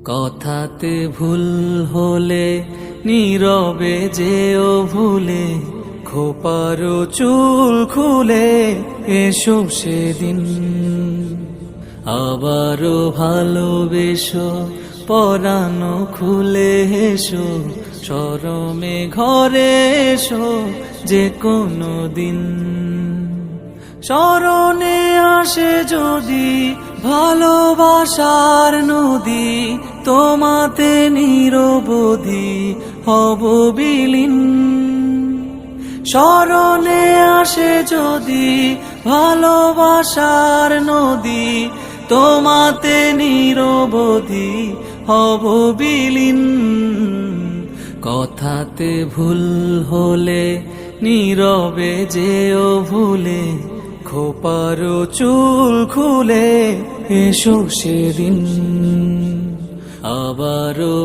কথাতে ভুল হলে নীরবে যেও ভুলে, খোপারো চুল খুলে এসো সেদিন। আবারও ভালোবেসো, পরানো খুলে এসো, শরমে ঘরে এসো যে কোনো দিন। স্মরণে আসে যদি ভালোবাসার নদী, তোমাতে নিরবধি হব বিলীন। স্মরণে আসে যদি ভালোবাসার নদী, তোমাতে নিরবধি হব বিলীন। কথাতে ভুল হলে নীরবে যেও ভুলে, খোপারো চুল খুলে এসো সেদিন। আবারও